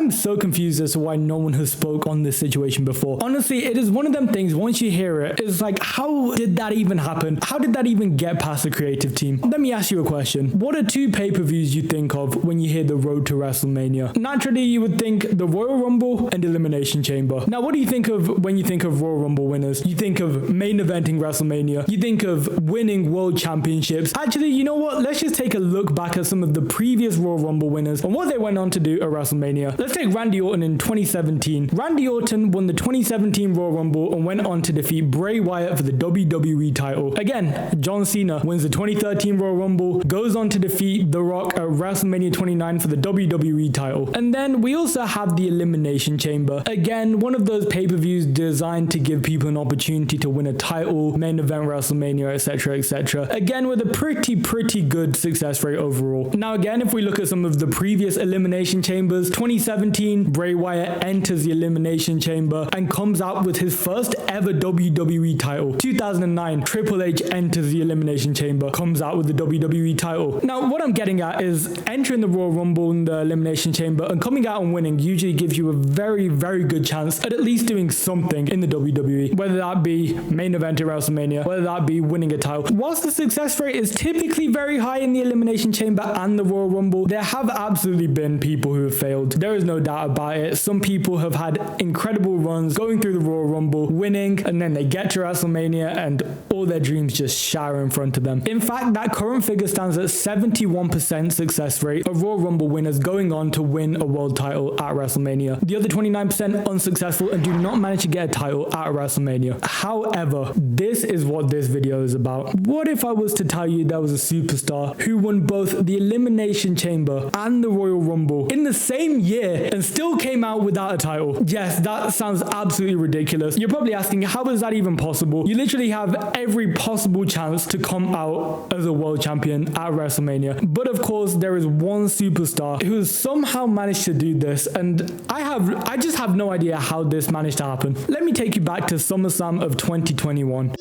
I'm so confused as to why no one has spoke on this situation before. Honestly, it is one of them things, once you hear it, it's like, how did that even happen? How did that even get past the creative team? Let me ask you a question. What are two pay-per-views you think of when you hear the road to WrestleMania? Naturally, you would think the Royal Rumble and Elimination Chamber. Now, what do you think of when you think of Royal Rumble winners? You think of main eventing WrestleMania. You think of winning world championships. Actually, you know what? Let's just take a look back at some of the previous Royal Rumble winners and what they went on to do at WrestleMania. Let's take Randy Orton in 2017. Randy Orton won the 2017 Royal Rumble and went on to defeat Bray Wyatt for the WWE title. Again, John Cena wins the 2013 Royal Rumble, goes on to defeat The Rock at WrestleMania 29 for the WWE title. And then we also have the Elimination Chamber. Again, one of those pay-per-views designed to give people an opportunity to win a title, main event WrestleMania, etc., etc. Again, with a pretty good success rate overall. Now again, if we look at some of the previous Elimination Chambers, 2017, Bray Wyatt enters the Elimination Chamber and comes out with his first ever WWE title. 2009, Triple H enters the Elimination Chamber, comes out with the WWE title. Now, what I'm getting at is entering the Royal Rumble in the Elimination Chamber and coming out and winning usually gives you a very good chance at least doing something in the WWE, whether that be main event at WrestleMania, whether that be winning a title. Whilst the success rate is typically very high in the Elimination Chamber and the Royal Rumble, there have absolutely been people who have failed. There is no doubt about it. Some people have had incredible runs going through the Royal Rumble, winning, and then they get to WrestleMania and all their dreams just shatter in front of them. In fact, that current figure stands at 71% success rate of Royal Rumble winners going on to win a world title at WrestleMania. The other 29% unsuccessful and do not manage to get a title at WrestleMania. However, this is what this video is about. What if I was to tell you there was a superstar who won both the Elimination Chamber and the Royal Rumble in the same year and still came out without a title? Yes, that sounds absolutely ridiculous. You're probably asking, how is that even possible? You literally have every possible chance to come out as a world champion at WrestleMania. But of course, there is one superstar who has somehow managed to do this, and I just have no idea how this managed to happen. Let me take you back to SummerSlam of 2021.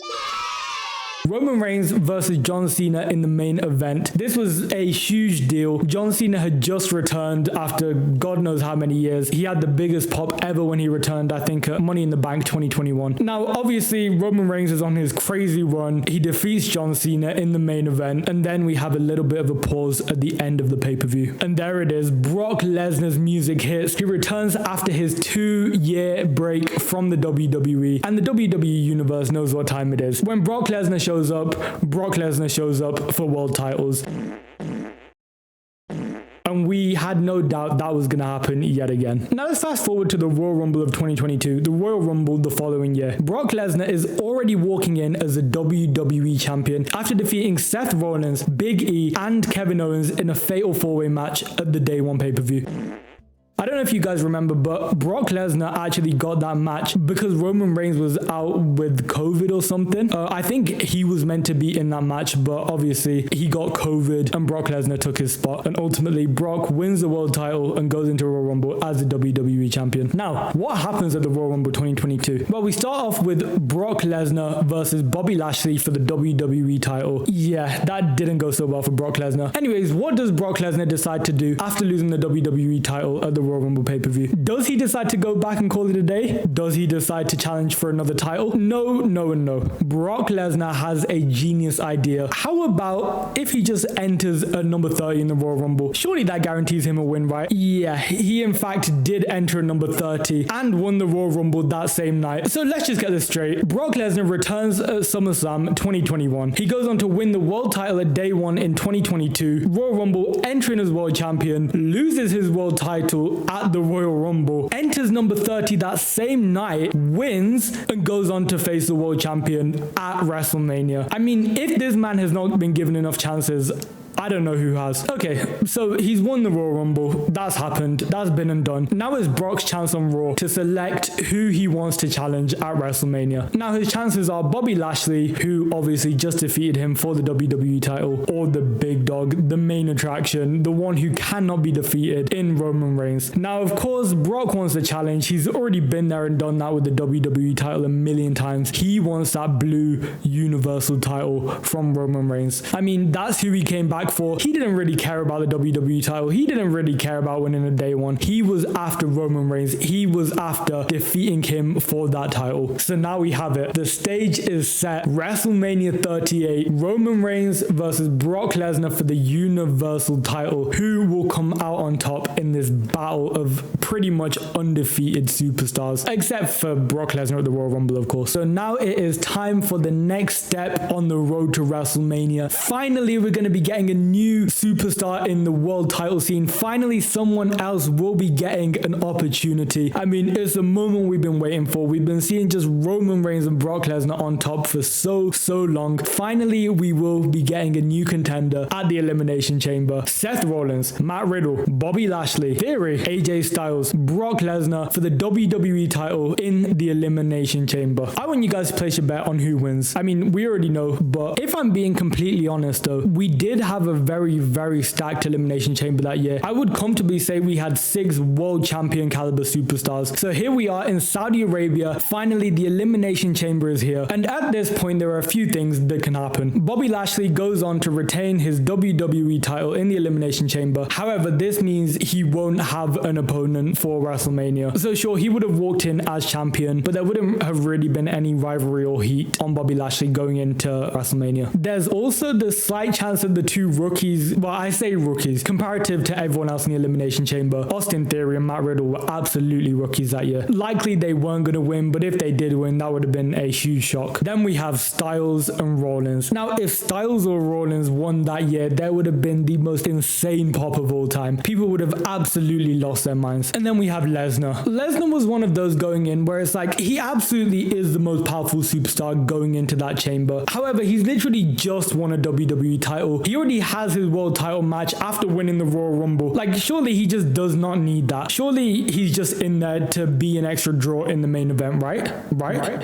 Roman Reigns versus John Cena in the main event. This was a huge deal. John Cena had just returned after God knows how many years. He had the biggest pop ever when he returned, I think, at Money in the Bank 2021. Now, obviously, Roman Reigns is on his crazy run. He defeats John Cena in the main event, and then we have a little bit of a pause at the end of the pay-per-view. And there it is. Brock Lesnar's music hits. He returns after his 2-year break from the WWE, and the WWE Universe knows what time it is. When Brock Lesnar shows up, Brock Lesnar shows up for world titles. And we had no doubt that was going to happen yet again. Now let's fast forward to the Royal Rumble of 2022, the Royal Rumble the following year. Brock Lesnar is already walking in as a WWE champion after defeating Seth Rollins, Big E, and Kevin Owens in a fatal 4-way match at the Day 1 pay-per-view. I don't know if you guys remember, but Brock Lesnar actually got that match because Roman Reigns was out with COVID or something. I think he was meant to be in that match, but obviously he got COVID and Brock Lesnar took his spot. And ultimately, Brock wins the world title and goes into Royal Rumble as the WWE champion. Now, what happens at the Royal Rumble 2022? Well, we start off with Brock Lesnar versus Bobby Lashley for the WWE title. Yeah, that didn't go so well for Brock Lesnar. Anyways, what does Brock Lesnar decide to do after losing the WWE title at the Royal Rumble pay-per-view? Does he decide to go back and call it a day? Does he decide to challenge for another title? No, and no. Brock Lesnar has a genius idea. How about if he just enters at number 30 in the Royal Rumble? Surely that guarantees him a win, right? Yeah, he in fact did enter at number 30 and won the Royal Rumble that same night. So let's just get this straight. Brock Lesnar returns at SummerSlam 2021. He goes on to win the world title at Day 1 in 2022. Royal Rumble, entering as world champion, loses his world title at the Royal Rumble, enters number 30 that same night, wins, and goes on to face the world champion at WrestleMania. I mean, if this man has not been given enough chances, I don't know who has. Okay, so he's won the Royal Rumble. That's happened. That's been and done. Now is Brock's chance on Raw to select who he wants to challenge at WrestleMania. Now his chances are Bobby Lashley, who obviously just defeated him for the WWE title, or the big dog, the main attraction, the one who cannot be defeated in Roman Reigns. Now, of course, Brock wants the challenge. He's already been there and done that with the WWE title a million times. He wants that blue universal title from Roman Reigns. I mean, that's who he came back back for. He didn't really care about the WWE title. He didn't really care about winning a day one. He was after Roman Reigns. He was after defeating him for that title. So now we have it. The stage is set. WrestleMania 38. Roman Reigns versus Brock Lesnar for the Universal title. Who will come out on top in this battle of pretty much undefeated superstars? Except for Brock Lesnar at the Royal Rumble, of course. So now it is time for the next step on the road to WrestleMania. Finally, we're going to be getting a new superstar in the world title scene. Finally, someone else will be getting an opportunity. I mean, it's a moment we've been waiting for. We've been seeing just Roman Reigns and Brock Lesnar on top for so long. Finally, we will be getting a new contender at the Elimination Chamber. Seth Rollins, Matt Riddle, Bobby Lashley, Theory, AJ Styles, Brock Lesnar for the WWE title in the Elimination Chamber. I want you guys to place your bet on who wins. I mean, we already know, but if I'm being completely honest though, we did have a very stacked Elimination Chamber that year. I would comfortably say we had 6 world champion caliber superstars. So here we are in Saudi Arabia. Finally, the Elimination Chamber is here. And at this point, there are a few things that can happen. Bobby Lashley goes on to retain his WWE title in the Elimination Chamber. However, this means he won't have an opponent for WrestleMania. So sure, he would have walked in as champion, but there wouldn't have really been any rivalry or heat on Bobby Lashley going into WrestleMania. There's also the slight chance that the two rookies, well, I say rookies, comparative to everyone else in the Elimination Chamber, Austin Theory and Matt Riddle were absolutely rookies that year. Likely they weren't going to win, but if they did win, that would have been a huge shock. Then we have Styles and Rollins. Now, if Styles or Rollins won that year, there would have been the most insane pop of all time. People would have absolutely lost their minds. And then we have Lesnar. Lesnar was one of those going in where it's like, he absolutely is the most powerful superstar going into that chamber. However, he's literally just won a WWE title. He already has his world title match after winning the Royal Rumble. Like, surely he just does not need that. Surely he's just in there to be an extra draw in the main event, right?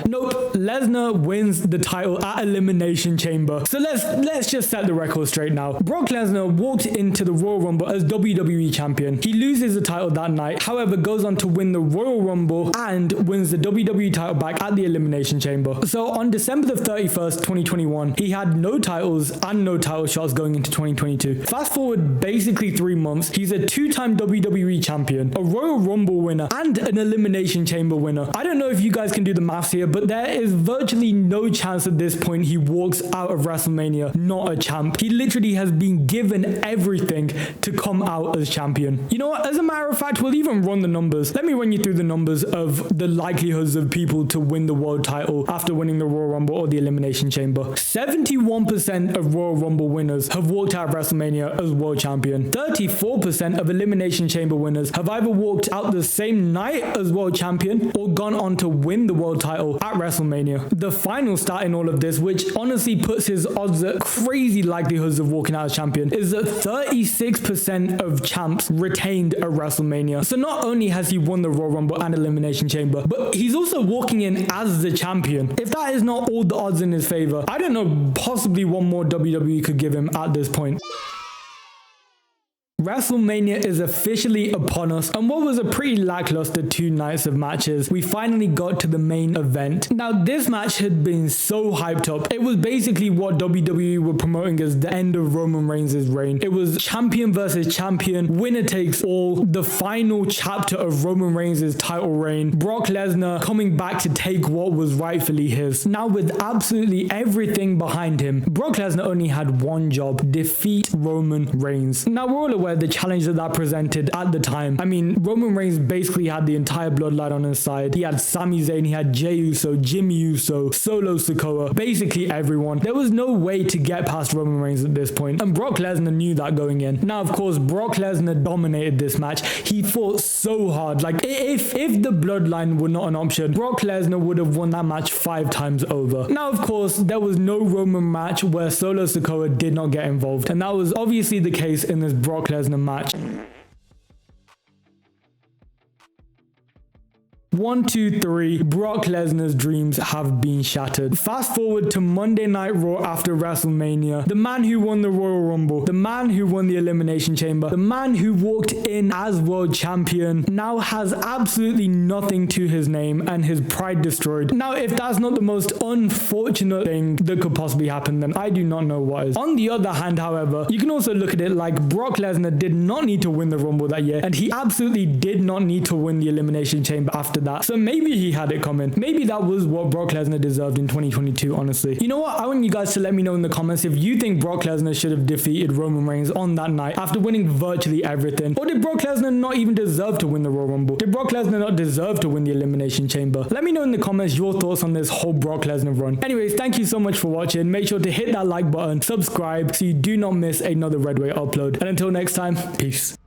Nope. Lesnar wins the title at Elimination Chamber. So let's just set the record straight now. Brock Lesnar walked into the Royal Rumble as WWE champion. He loses the title that night, however, goes on to win the Royal Rumble and wins the WWE title back at the Elimination Chamber. So on December the 31st, 2021, he had no titles and no title shots going into 2022. Fast forward basically 3 months, he's a 2-time WWE champion, a Royal Rumble winner, and an Elimination Chamber winner. I don't know if you guys can do the maths here, but there is virtually no chance at this point he walks out of WrestleMania not a champ. He literally has been given everything to come out as champion. You know what? As a matter of fact, we'll even run the numbers. Let me run you through the numbers of the likelihoods of people to win the world title after winning the Royal Rumble or the Elimination Chamber. 71% of Royal Rumble winners have walked out of WrestleMania as world champion. 34% of Elimination Chamber winners have either walked out the same night as world champion or gone on to win the world title at WrestleMania. The final stat in all of this, which honestly puts his odds at crazy likelihoods of walking out as champion, is that 36% of champs retained at WrestleMania. So not only has he won the Royal Rumble and Elimination Chamber, but he's also walking in as the champion. If that is not all the odds in his favor, I don't know possibly what more WWE could give him at this point. WrestleMania is officially upon us, and what was a pretty lackluster 2 nights of matches, we finally got to the main event. Now, this match had been so hyped up. It was basically what WWE were promoting as the end of Roman Reigns' reign. It was champion versus champion, winner takes all, the final chapter of Roman Reigns' title reign, Brock Lesnar coming back to take what was rightfully his. Now, with absolutely everything behind him, Brock Lesnar only had one job: defeat Roman Reigns. Now, we're all aware the challenge that presented at the time. I mean, Roman Reigns basically had the entire bloodline on his side. He had Sami Zayn, he had Jey Uso, Jimmy Uso, Solo Sikoa, basically everyone. There was no way to get past Roman Reigns at this point, and Brock Lesnar knew that going in. Now, of course, Brock Lesnar dominated this match. He fought so hard. Like, if the bloodline were not an option, Brock Lesnar would have won that match 5 times over. Now, of course, there was no Roman match where Solo Sikoa did not get involved, and that was obviously the case in this Brock Lesnar match. 1, 2, 3. Brock Lesnar's dreams have been shattered. Fast forward to Monday Night Raw after WrestleMania. The man who won the Royal Rumble, the man who won the Elimination Chamber, the man who walked in as world champion now has absolutely nothing to his name and his pride destroyed. Now, if that's not the most unfortunate thing that could possibly happen, then I do not know what is. On the other hand, however, you can also look at it like Brock Lesnar did not need to win the Rumble that year, and he absolutely did not need to win the Elimination Chamber after that. So maybe he had it coming. Maybe that was what Brock Lesnar deserved in 2022, honestly. You know what? I want you guys to let me know in the comments if you think Brock Lesnar should have defeated Roman Reigns on that night after winning virtually everything. Or did Brock Lesnar not even deserve to win the Royal Rumble? Did Brock Lesnar not deserve to win the Elimination Chamber? Let me know in the comments your thoughts on this whole Brock Lesnar run. Anyways, thank you so much for watching. Make sure to hit that like button, subscribe so you do not miss another Redway upload. And until next time, peace.